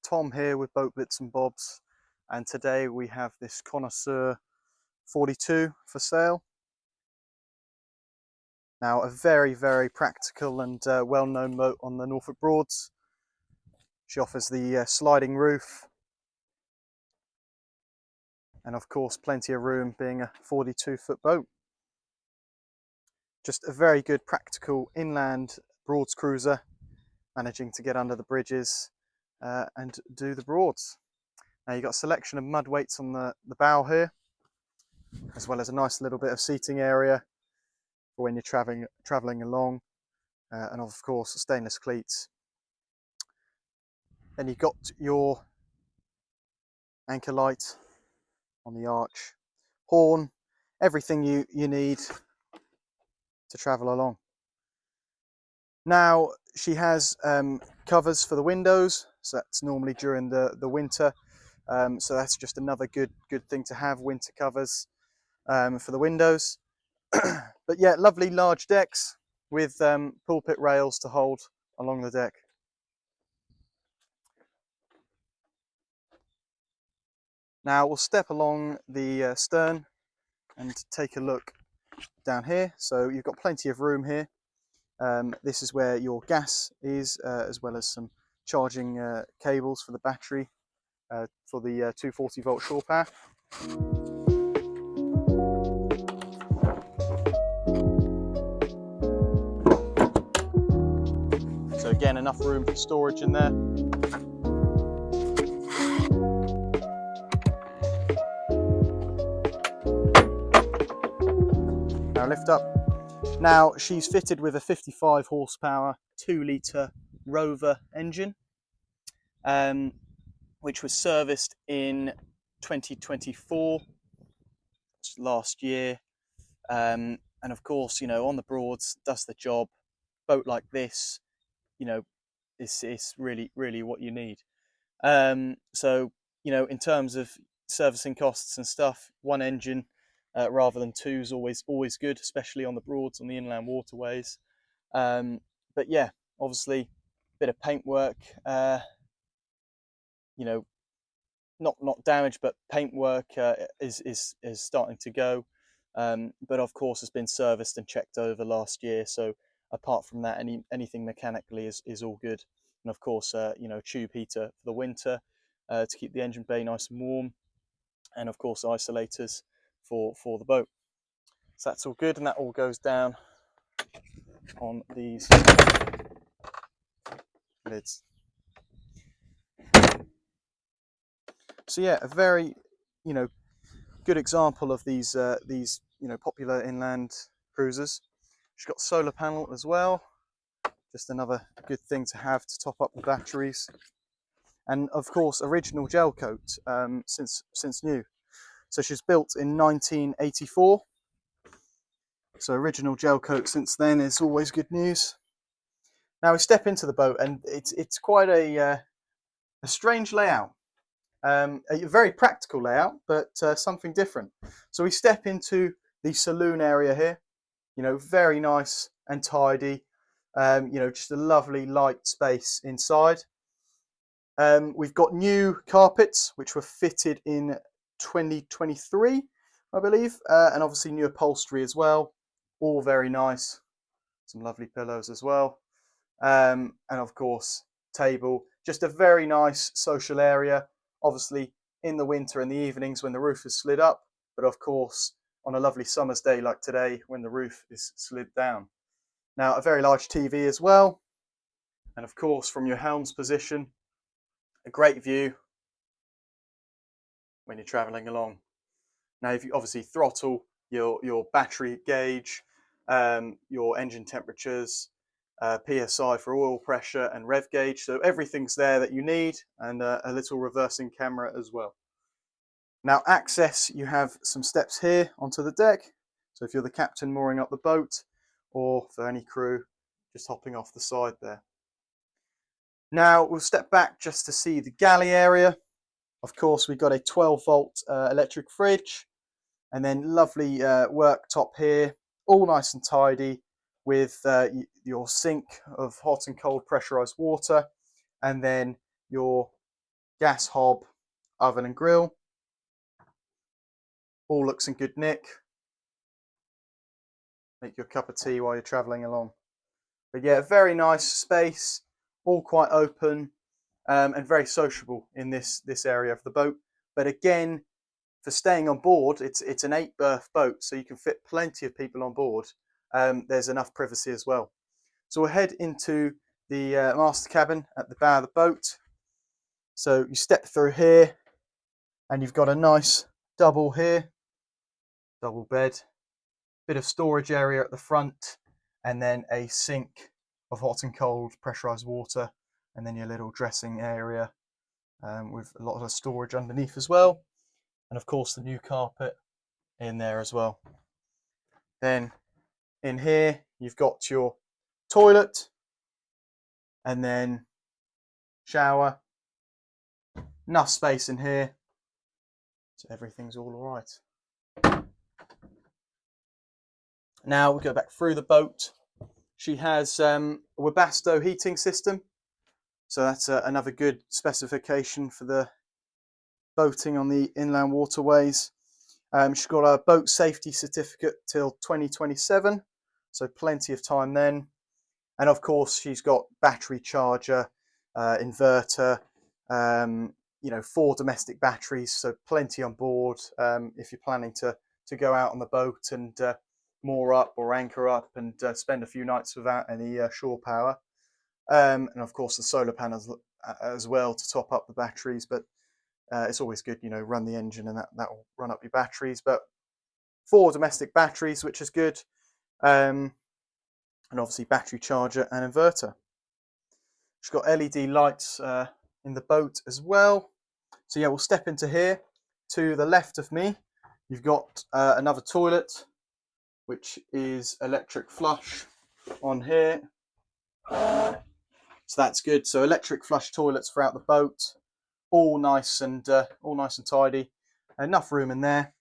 Tom here with Boat Bits and Bobs, and today we have this Connoisseur 42 for sale. Now, a very practical and well-known boat on the Norfolk Broads. She offers the sliding roof and of course plenty of room, being a 42-foot boat. Just a very good practical inland Broads cruiser, managing to get under the bridges and do the Broads. Now you've got a selection of mud weights on the bow here, as well as a nice little bit of seating area for when you're traveling along, and of course stainless cleats. Then you've got your anchor light on the arch, horn, everything you need to travel along. Now she has covers for the windows, so that's normally during the winter. So that's just another good thing to have, winter covers for the windows. But yeah, lovely large decks with pulpit rails to hold along the deck. Now we'll step along the stern and take a look down here. So you've got plenty of room here. This is where your gas is, as well as some charging cables for the battery for the 240 volt shore power. So again, enough room for storage in there. Now lift up. Now she's fitted with a 55 horsepower 2-litre Rover engine, which was serviced in 2024, last year. And of course, you know, on the Broads, does the job. Boat like this, you know, is really what you need. So, you know, in terms of servicing costs and stuff, one engine rather than two is always good, especially on the Broads, on the inland waterways. But yeah, obviously a bit of paintwork, you know, not damage, but paintwork is starting to go. But of course has been serviced and checked over last year. So apart from that, anything mechanically is all good. And of course, you know, tube heater for the winter to keep the engine bay nice and warm, and of course isolators for the boat. So that's all good, and that all goes down on these lids. So yeah, a very, you know, good example of these you know, popular inland cruisers. She's got solar panel as well, just another good thing to have to top up the batteries. And of course, original gel coat since new. So she's built in 1984. So original gel coat since then is always good news. Now we step into the boat, and it's quite a strange layout. A very practical layout, but something different. So we step into the saloon area here. You know, very nice and tidy. You know, just a lovely light space inside. We've got new carpets which were fitted in 2023, I believe, and obviously new upholstery as well. All very nice. Some lovely pillows as well, and of course table. Just a very nice social area. Obviously in the winter and the evenings when the roof is slid up, but of course on a lovely summer's day like today when the roof is slid down. Now a very large TV as well, and of course from your helm's position, a great view when you're traveling along. Now if you obviously throttle your battery gauge, your engine temperatures, PSI for oil pressure and rev gauge, so everything's there that you need, and a little reversing camera as well. Now access, you have some steps here onto the deck, so if you're the captain mooring up the boat, or for any crew just hopping off the side there. Now we'll step back just to see the galley area. Of course we've got a 12 volt electric fridge, and then lovely worktop here, all nice and tidy, with your sink of hot and cold pressurized water, and then your gas hob, oven and grill. All looks in good nick. Make your cup of tea while you're travelling along. But yeah, very nice space, all quite open, and very sociable in this area of the boat. But again, for staying on board, it's an 8-berth boat, so you can fit plenty of people on board. There's enough privacy as well. So we'll head into the master cabin at the bow of the boat. So you step through here, and you've got a nice double here, double bed, bit of storage area at the front, and then a sink of hot and cold pressurized water, and then your little dressing area with a lot of storage underneath as well, and of course the new carpet in there as well. Then in here you've got your toilet, and then shower, enough space in here, so everything's all right. Now we go back through the boat. She has a Webasto heating system, so that's another good specification for the boating on the inland waterways. She's got a boat safety certificate till 2027, so plenty of time then. And of course, she's got battery charger, inverter, 4 domestic batteries, so plenty on board if you're planning to go out on the boat and moor up or anchor up and spend a few nights without any shore power. And of course the solar panels as well to top up the batteries, but it's always good, run the engine and that will run up your batteries. But 4 domestic batteries, which is good, and obviously battery charger and inverter. She's got LED lights in the boat as well. So yeah, we'll step into here. To the left of me, you've got another toilet, which is electric flush on here. So that's good. So electric flush toilets throughout the boat, all nice and tidy. Enough room in there.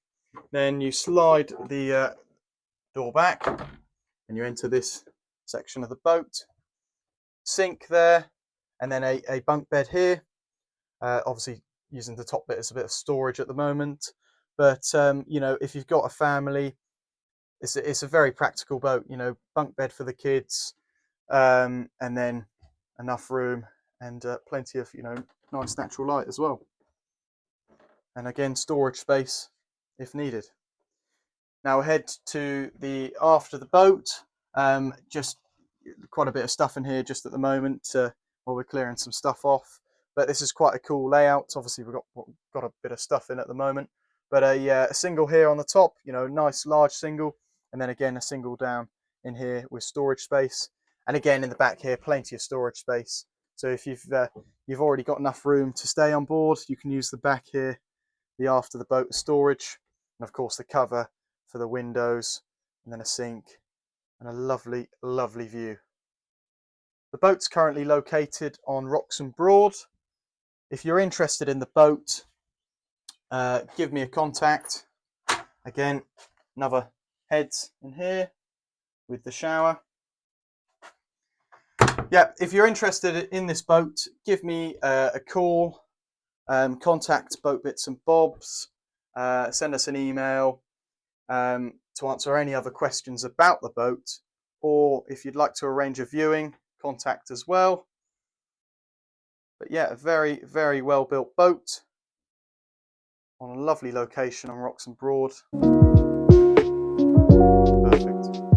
Then you slide the door back, and you enter this section of the boat. Sink there, and then a bunk bed here. Obviously, using the top bit as a bit of storage at the moment. But if you've got a family, it's a very practical boat. Bunk bed for the kids, and then enough room and plenty of nice natural light as well. And again, storage space if needed. Now we'll head to the aft of the boat. Just quite a bit of stuff in here just at the moment while we're clearing some stuff off. But this is quite a cool layout. Obviously we've got a bit of stuff in at the moment. But a single here on the top, nice large single, and then again a single down in here with storage space. And again in the back here, plenty of storage space. So if you've already got enough room to stay on board, you can use the back here, the aft of the boat storage, and of course the cover for the windows, and then a sink and a lovely, lovely view. The boat's currently located on Wroxham Broad. If you're interested in the boat, give me a contact. Again, another heads in here with the shower. Yeah, if you're interested in this boat, give me a call, contact Boat Bits and Bobs, send us an email to answer any other questions about the boat, or if you'd like to arrange a viewing, contact as well. But yeah, a very, very well built boat on a lovely location on Wroxham Broad. Perfect.